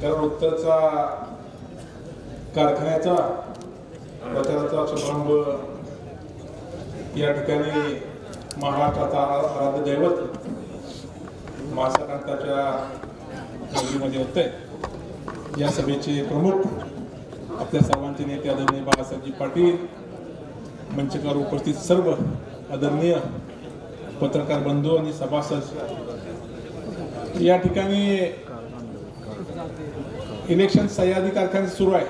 कारण उत्तरचा कारखान्याचा प्रचाराचा शुभारंभ या ठिकाणी महाराष्ट्राचा आराध्य दैवत मासाकांताच्या नगरीमध्ये होते। या सभेचे प्रमुख आपल्या सर्वांचे नेते आदरणीय बाळासाहेबजी पाटील, मंचकावर उपस्थित सर्व आदरणीय पत्रकार बंधू आणि सभासद, या ठिकाणी इलेक्शन सह्याद्री कारखान्यात सुरू आहे।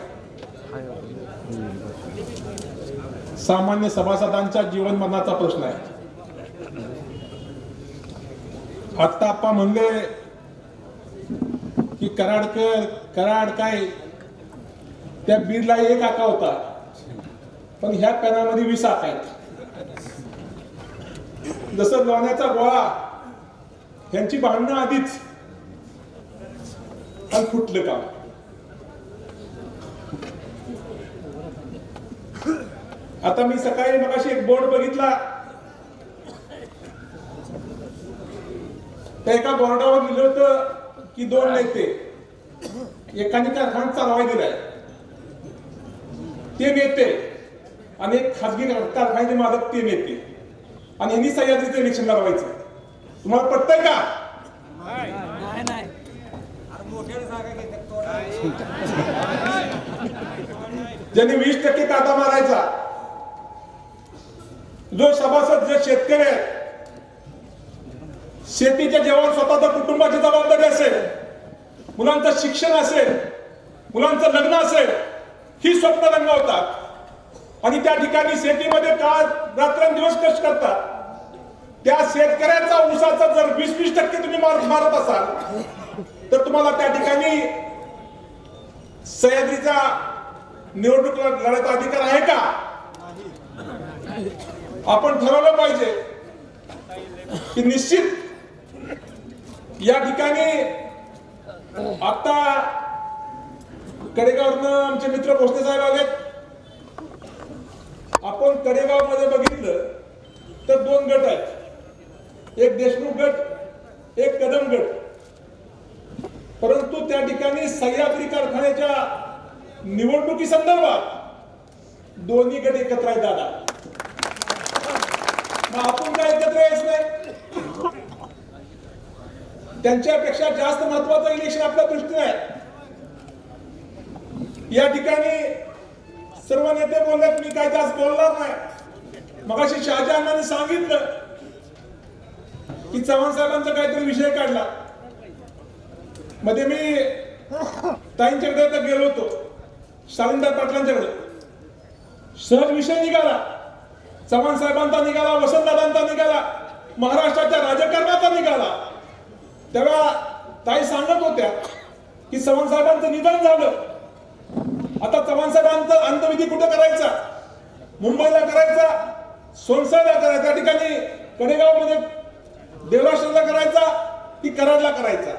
सामान्य सभासदांच्या जीवन मरणाचा प्रश्न आहे। आता आपण म्हणले की कराड काय त्या बीडला एक आका होता, पण ह्या कणामध्ये 20 आका आहेत। जसं लोण्याचा गोळा ह्यांची भांडणं आधीच आणि फुटलं काम। आता मी सकाळी मगाशी एक बोर्ड बघितला, त्या एका बोर्डावर लिहिलं होतं की 2 नेते, एकाने कारखाना चालवायला दिलाय ते नेते आणि एक खासगी कारखान्याचे मालक ते नेते, आणि यांनी सह्याद्रीचं इलेक्शन लढवायचं। तुम्हाला पटतंय का? ज्यांनी 20% काटा मारायचा, जो सभासद जे शेतकरी आहे, शेतीच्या जेवण स्वतःच्या कुटुंबाची जबाबदारी असेल, मुलांचं शिक्षण असेल, मुलांचं लग्न असेल, ही स्वप्न रंगवतात आणि त्या ठिकाणी शेतीमध्ये काळ रात्रंदिवस कष्ट करतात। त्या शेतकऱ्याचा ऊसाचा जर 20% तुम्ही मारत असाल तर तुम्हाला त्या ठिकाणी सह्याद्रीचा निवडणूक लढायचा अधिकार आहे का? आपण ठरवलं पाहिजे की निश्चित या ठिकाणी आता कडेगाववरनं आमचे मित्र भोसले साहेब आलेत। आपण कडेगाव मध्ये बघितलं तर 2 गट आहेत, एक देशमुख गट, एक कदम गट। परंतु त्या ठिकाणी सह्याद्री कारखान्याच्या निवडणुकी संदर्भात दोन्ही गट एकत्र आहेत। दादा, मग आपण काय एकत्र यायचं नाही? त्यांच्यापेक्षा जास्त महत्वाचं इलेक्शन आपल्या दृष्टीने आहे। या ठिकाणी सर्व नेते बोलले, मी काय जास्त बोलणार नाही। मगाशी शहाजहानांनी सांगितलं की चव्हाण साहेबांचा काहीतरी विषय काढला, मध्ये मी ताईंच्याकडे गेलो होतो, शालिंदार पाटलांच्याकडे, सहज विषय निघाला, चव्हाण साहेबांचा निघाला, वसंतदादांचा निघाला, महाराष्ट्राच्या राजकारणाचा निघाला। तेव्हा ताई सांगत होत्या की चव्हाण साहेबांचं निधन झालं, आता चव्हाण साहेबांचा अंत्यविधी कुठे करायचा? मुंबईला करायचा, सोनसरला करायचा, त्या ठिकाणी कडेगाव मध्ये देवराष्ट्राला करायचा की कराडला करायचा?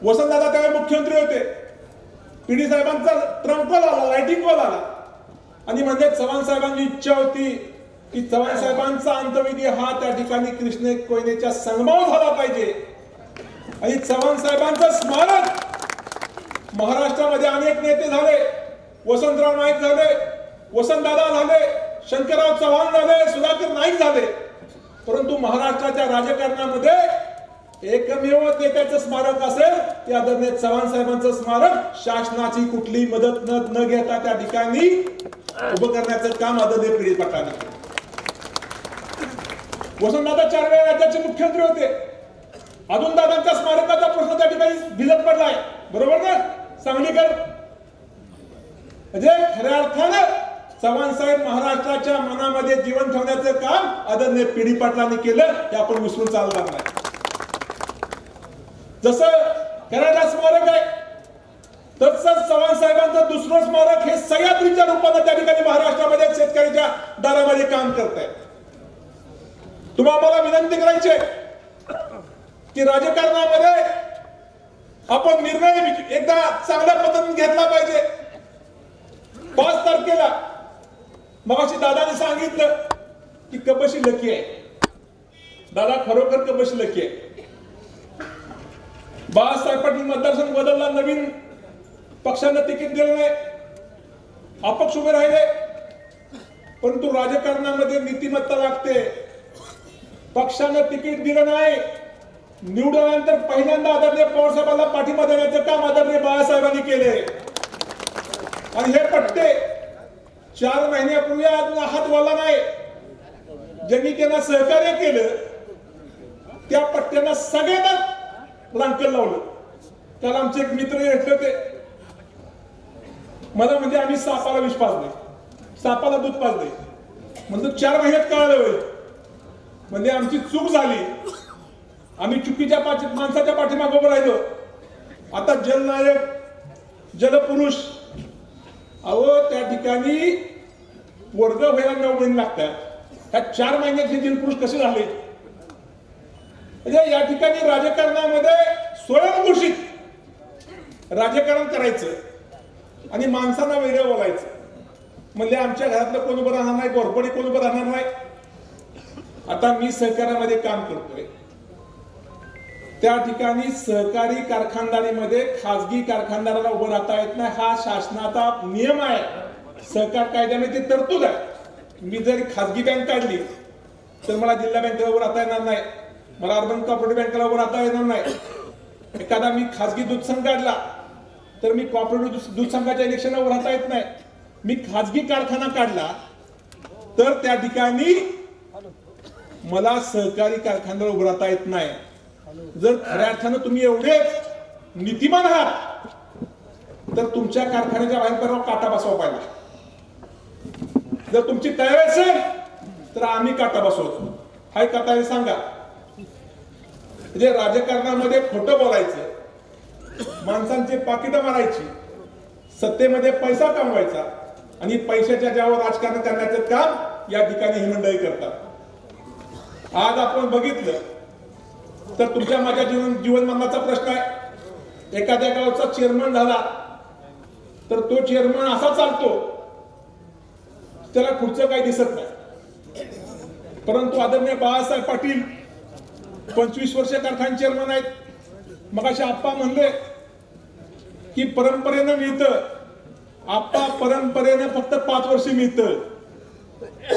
वसंतदादा त्यावेळी मुख्यमंत्री होते, पीडी साहेबांचा ट्रम्प कॉल आला, लाइटिंग कॉल आला, आणि म्हणजे चव्हाण साहेबांची इच्छा होती की चव्हाण साहेबांचा अंत्यविधी हा त्या ठिकाणी कृष्णे कोयनेच्या संगमावर झाला पाहिजे। आणि चव्हाण साहेबांचं स्मारक महाराष्ट्रामध्ये अनेक नेते झाले, वसंतराव नाईक झाले, वसंतदादा झाले, शंकरराव चव्हाण झाले, सुधाकर नाईक झाले, परंतु महाराष्ट्राच्या राजकारणामध्ये एकमेव नेत्याचं स्मारक असेल ते आदरणीय चव्हाण साहेबांचं स्मारक शासनाची कुठली मदत न घेता त्या ठिकाणी उभं करण्याचं काम आदरणीय पीडी पाटलांनी केलं। वसंतदादा 4 वेळा राज्याचे मुख्यमंत्री होते, अजून दादांच्या स्मारकाचा प्रश्न त्या ठिकाणी भिजत पडलाय, बरोबर ना सांगलीकर? म्हणजे खऱ्या अर्थानं चव्हाण साहेब महाराष्ट्राच्या मनामध्ये जीवन ठेवण्याचं काम आदरणीय पीडी पाटलांनी केलं, हे आपण विसरून चालणार नाही। जसं कराडला स्मारक आहे, तसंच चव्हाण साहेबांचं दुसरं स्मारक हे सह्याद्रीच्या रूपाने त्या ठिकाणी महाराष्ट्रामध्ये शेतकऱ्याच्या दारामध्ये काम करत आहे। तुम्हाला मला विनंती करायची की राजकारणामध्ये आपण निर्णय एकदा चांगल्या पद्धतीने घेतला पाहिजे। 5 तारखेला मगाशी दादाने सांगितलं की कबशी लकी आहे, दादा खरोखर कबशी लकी आहे। बाळासाहेब पाटील मतदारसंघ बदलला, नवीन पक्षानं तिकीट दिलं नाही, अपक्ष उभे राहिले. परंतु राजकारणामध्ये नीतिमत्ता लागते. पक्षानं तिकीट दिलं नाही, निवडून आल्यानंतर पहिल्यांदा आदरणीय पवारसाहेबांना पाठिंबा देण्याचं काम आदरणीय बाळासाहेबांनी केले. आणि हे पट्टे 4 महिन्यापूर्वी अजून हात वळला नाही. ज्यांनी त्यांना सहकार्य केलं त्या पट्ट्यांना सगळ्यांना रांकल लावलं. त्याला आमचे एक मित्र भेटले होते, मला म्हणजे आम्ही सापाला विष पाजले, सापाला दूध पाजले. म्हणजे 4 महिन्यात कळालं होईल. म्हणजे आमची चूक झाली, आम्ही चुकीच्या माणसाच्या पाठीमागे उभं राहिलो. आता जलनायक, जलपुरुष, अहो त्या ठिकाणी वर्ग व्हायला 9 महिने लागतात. ह्या 4 महिन्यात हे जलपुरुष कसे झाले? म्हणजे या ठिकाणी राजकारणामध्ये स्वयंघोषित राजकारण करायचं आणि माणसांना वेगळं बोलायचं. म्हणजे आमच्या घरातलं कोण उभं राहणार नाही, घोरपडी कोण उभं राहणार नाही. आता मी सहकारामध्ये काम करतोय, त्या ठिकाणी सहकारी कारखानदारीमध्ये खासगी कारखानदाराला उभं राहता येत नाही, हा शासनाचा नियम आहे. सहकार कायद्यामध्ये ती तरतूद आहे. मी जर खासगी बँक काढली तर मला जिल्हा बँकेला उभं राहता येणार नाही, मला अर्बन कॉपरेटिव्ह बँकेला उभं राहता येणार नाही. एखादा मी खासगी दूध संघ काढला तर मी कॉपरेटिव्ह दूध संघाच्या इलेक्शनला उभं राहता येत नाही. मी खासगी कारखाना काढला तर त्या ठिकाणी मला सहकारी कारखान्यावर उभं राहता येत नाही. जर खऱ्या अर्थानं तुम्ही एवढे नीतिमान आहात तर तुमच्या कारखान्याच्या बाहेर परवा काटा बसवा पाहिजे. जर तुमची तयारी असेल तर आम्ही काटा बसवतो. हाय काटा हे सांगा. म्हणजे राजकारणामध्ये खोटं बोलायचं, माणसांची पाकिटं मारायची, सत्तेमध्ये पैसा कमवायचा आणि पैशाच्या ज्यावर राजकारण करण्याचं काम या ठिकाणी ही मंडळी करतात. आज आपण बघितलं तर तुमच्या माझ्या जीवनमानाचा प्रश्न आहे. एखाद्या गावचा चेअरमन झाला तर तो चेअरमन असा चालतो, त्याला पुढचं काही दिसत नाही. परंतु आदरणीय बाळासाहेब पाटील 25 वर्ष कारखाना चेअरमन आहेत. मगाशी आप्पा म्हणले की परंपरेनं मिळतं. आप्पा परंपरेनं फक्त 5 वर्ष मिळतं,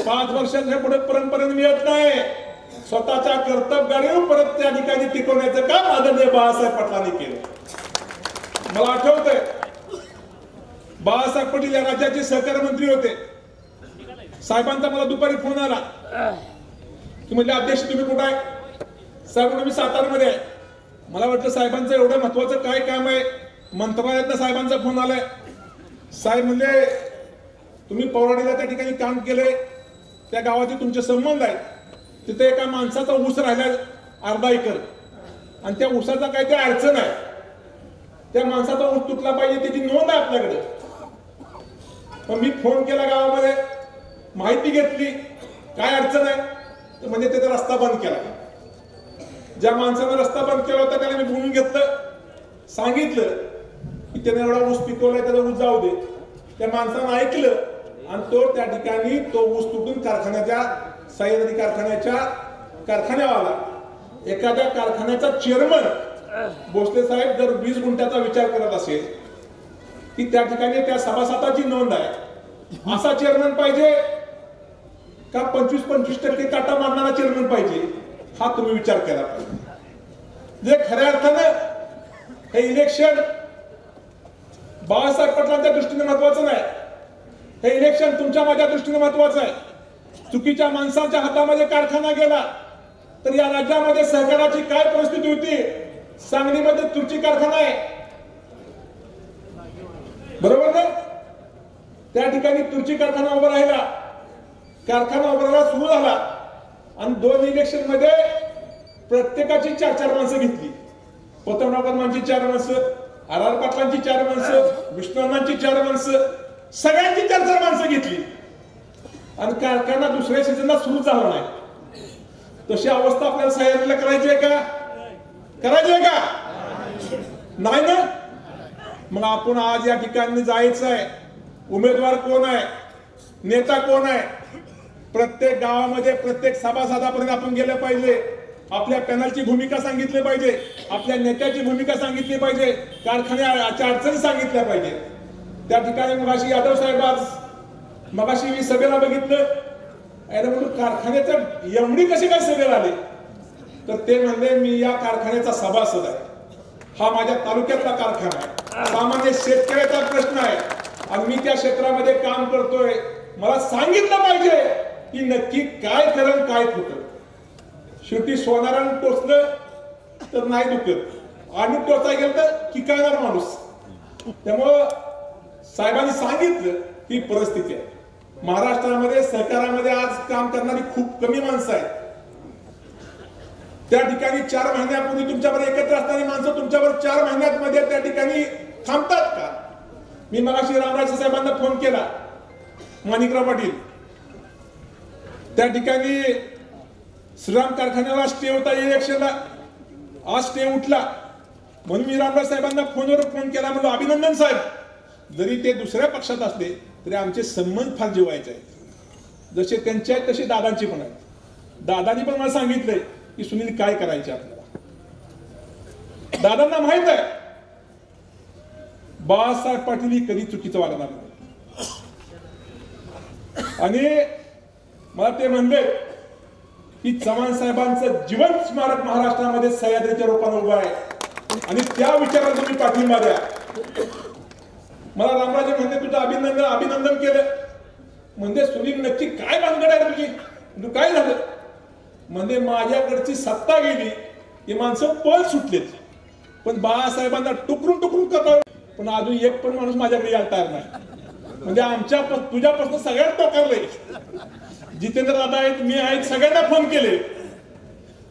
5 वर्षाच्या पुढे परंपरेनं मिळत नाही. स्वतःच्या कर्तव्याने परत त्या ठिकाणी टिकवण्याचं काम आदरणीय बाळासाहेब पाटलांनी केलं. मला आठवतंय बाळासाहेब पाटील या राज्याचे सहकार मंत्री होते. साहेबांचा मला दुपारी फोन आला की म्हणजे अध्यक्ष तुम्ही कुठं आहे? साहेब मी सातारमध्ये आहे. मला वाटलं साहेबांचं एवढं महत्वाचं काय काम आहे, मंत्रालयातनं साहेबांचा फोन आलाय. साहेब म्हणले तुम्ही पौराडीला त्या ठिकाणी काम केलंय, त्या गावाचे तुमचे संबंध आहेत. तिथे एका माणसाचा ऊस राहिला अर्धा एकर आणि त्या ऊसाचा काय ते अडचण आहे, त्या माणसाचा ऊस तुटला पाहिजे त्याची नोंद आहे आपल्याकडे. मग मी फोन केला गावामध्ये, माहिती घेतली काय अडचण आहे, तर म्हणजे त्याचा रस्ता बंद केला. ज्या माणसानं रस्ता बंद केला होता त्याला मी बोलून घेतलं, सांगितलं की त्याने एवढा ऊस पिकवलाय त्याचा ऊस जाऊ दे. त्या माणसानं ऐकलं आणि तो त्या ठिकाणी तो ऊस तुटून कारखान्याच्या सह्याद्री कारखान्याच्या कारखान्यावाला एखाद्या कारखान्याचा चेअरमन भोसले साहेब जर 20 गुंठ्याचा विचार करत असेल की त्या ठिकाणी त्या सभासदाची नोंद आहे, असा चेअरमन पाहिजे का 25% काटा मारणारा चेअरमन पाहिजे, हा तुम्ही विचार केला पाहिजे. जे खऱ्या अर्थानं हे इलेक्शन बाळासाहेब पाटलांच्या दृष्टीने महत्वाचं नाही, हे इलेक्शन तुमच्या माझ्या दृष्टीने महत्वाचं आहे. चुकीच्या माणसाच्या हातामध्ये कारखाना गेला तर या राज्यामध्ये सहकाराची काय परिस्थिती होती. सांगलीमध्ये तुर्ची कारखाना आहे, बरोबर ना? त्या ठिकाणी तुर्ची कारखाना उभा राहिला, कारखाना उभा राहायला सुरू झाला आणि 2 इलेक्शन मध्ये प्रत्येकाची 4-4 माणसं घेतली. पतंगराव कदमांची 4 माणसं, आर पाटलांची 4 माणसं, विष्णुनाथांची 4 माणसं, सगळ्यांची 4-4 माणसं घेतली आणि कारखाना दुसऱ्या सीझनला सुरू झाला नाही. तशी अवस्था आपल्याला सह्याद्रीला करायची आहे का? करायची आहे का? नाही ना. मग आपण आज या ठिकाणी जायचं आहे. उमेदवार कोण आहे, नेता कोण आहे, प्रत्येक गावामध्ये प्रत्येक सभासदापर्यंत आपण गेलं पाहिजे. आपल्या पॅनलची भूमिका सांगितली पाहिजे, आपल्या नेत्याची भूमिका सांगितली पाहिजे, कारखान्याच्या अडचणी सांगितल्या पाहिजे. त्या ठिकाणी मगाशी यादव साहेब आज मगाशी मी सभेला बघितलं, म्हणून कारखान्याचं एमडी कसे काय सभेला आले, तर ते म्हणले मी या कारखान्याचा सभासद आहे, हा माझ्या तालुक्यातला कारखाना आहे, सामान्य शेतकऱ्याचा प्रश्न आहे आणि मी त्या क्षेत्रामध्ये काम करतोय, मला सांगितलं पाहिजे की नक्की काय करण काय खोटं. शेवटी सोनारानं टोचलं तर नाही दुखत, आणून टोचा गेलं तर किकाणार माणूस. त्यामुळं साहेबांनी सांगितलं ही परिस्थिती आहे. महाराष्ट्रामध्ये सरकारामध्ये आज काम करणारी खूप कमी माणसं आहेत. त्या ठिकाणी 4 महिन्यापूर्वी तुमच्यावर एकत्र असणारी माणसं तुमच्यावर 4 महिन्यामध्ये त्या ठिकाणी थांबतात का? मी मगाशी रामराजे साहेबांना फोन केला, माणिकराव पाटील त्या ठिकाणी श्रीराम कारखान्याला स्टे होता इलेक्शनला, आज स्टे उठला म्हणून मी रामराजे साहेबांना फोनवर फोन केला, म्हणलो अभिनंदन साहेब, जरी ते दुसऱ्या पक्षात असले तरी आमचे संबंध फार जिव्हायचे आहेत, जसे त्यांचे आहेत तसे दादांचे पण आहेत. दादांनी पण मला सांगितलंय की सुनील काय करायचे आपल्याला. दादांना माहित आहे बाळासाहेब पाटील ही कधी चुकीचं वागणार नाही. आणि मला ते म्हणले की चव्हाण साहेबांचं जीवन स्मारक महाराष्ट्रामध्ये सह्याद्रीच्या रूपाने उभं आहे आणि त्या विचाराला तुम्ही पाठिंबा द्या. मला रामराजे म्हणते तुझं अभिनंदन केलं. म्हणजे सुनील नक्की काय भानगड आहे तुझी, तू काय झालं? म्हणजे माझ्याकडची सत्ता गेली, ही माणसं पळ सुटलेत, पण बाळासाहेबांना टुकरून करतात, पण अजून एक पण माणूस माझ्याकडे यायला तयार नाही. म्हणजे तुझ्यापासून सगळ्यात टोकारलंय. जितेंद्र दादा आहेत, मी आहेत, सगळ्यांना फोन केले,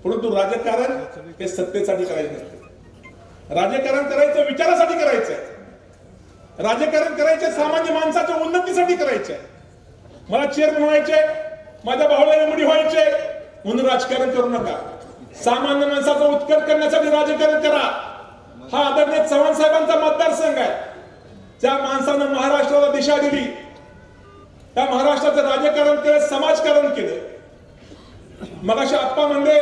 परंतु राजकारण हे सत्तेसाठी करायचं नसतं. राजकारण करायचं विचारासाठी करायचंय, राजकारण करायचे सामान्य माणसाच्या उन्नतीसाठी करायचंय. मला चेअरमन व्हायचे, माझ्या भावाला एमडी व्हायचे म्हणून राजकारण करू नका. सामान्य माणसाचा उत्कर्ष करण्यासाठी राजकारण करा. हा आदरणीय चव्हाण साहेबांचा मतदारसंघ आहे. ज्या माणसानं महाराष्ट्राला दिशा दिली, त्या महाराष्ट्राचं राजकारण केलं, समाजकारण केलं. मगाशी आप्पा म्हणले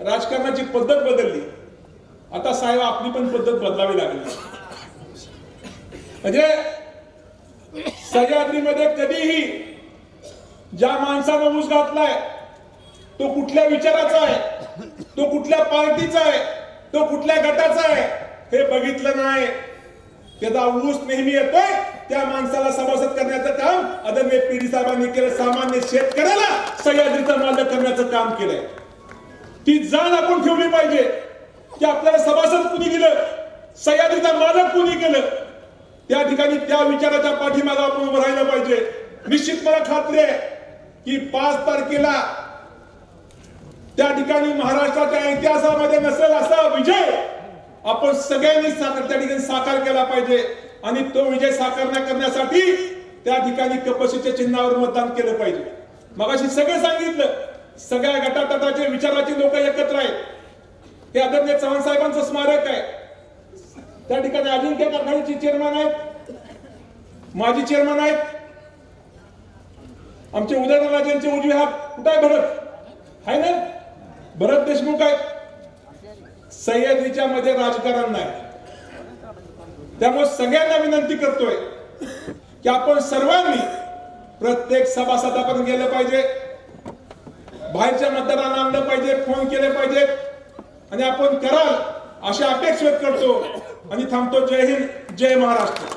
राजकारणाची पद्धत बदलली, आता साहेब आपली पण पद्धत बदलावी लागली. म्हणजे सह्याद्रीमध्ये कधीही ज्या माणसानं ऊस घातलाय तो कुठल्या विचाराचा आहे, तो कुठल्या पार्टीचा आहे, तो कुठल्या गटाचा आहे हे बघितलं नाही. त्याचा ऊस नेहमी येतोय, त्या माणसाला सभासद करण्याचं काम आदरणीय पीडी साहेबांनी केलं. सामान्य शेतकऱ्याला सह्याद्रीचा मालक करण्याचं काम केलंय. ती जाण आपण ठेवली पाहिजे की आपल्याला सभासद कुणी केलं, सह्याद्रीचा मालक कुणी केलं. त्या ठिकाणी त्या विचाराच्या पाठीमागे आपण उभं राहिलं पाहिजे. निश्चित मला खात्री आहे की 5 तारखेला त्या ठिकाणी महाराष्ट्राच्या इतिहासामध्ये नसेल असा विजय आपण सगळ्यांनी त्या ठिकाणी साकार केला पाहिजे. आणि तो विजय साकार करण्यासाठी त्या ठिकाणी कपाशीच्या चिन्हावर मतदान केलं पाहिजे. मगाशी सगळे सांगितलं, सगळ्या गटातटाचे विचाराचे लोक एकत्र आहेत. हे आदरणीय चव्हाण साहेबांचं स्मारक आहे. त्या ठिकाणी अजिंक्य कारखान्याचे चेअरमन आहेत, माजी चेअरमन आहेत, आमचे उदयनराजेंचे उजवे हात कुठे आहे? भरत आहे ना, भरत देशमुख आहेत. सह्याद्रीच्या मध्ये राजकारण नाही. त्यामुळे सगळ्यांना विनंती करतोय की आपण सर्वांनी प्रत्येक सभासदापर्यंत गेलं पाहिजे, बाहेरच्या मतदारांना आणलं पाहिजे, फोन केले पाहिजेत आणि आपण कराल अशी अपेक्षा करतो आणि थांबतो. जय हिंद, जय महाराष्ट्र.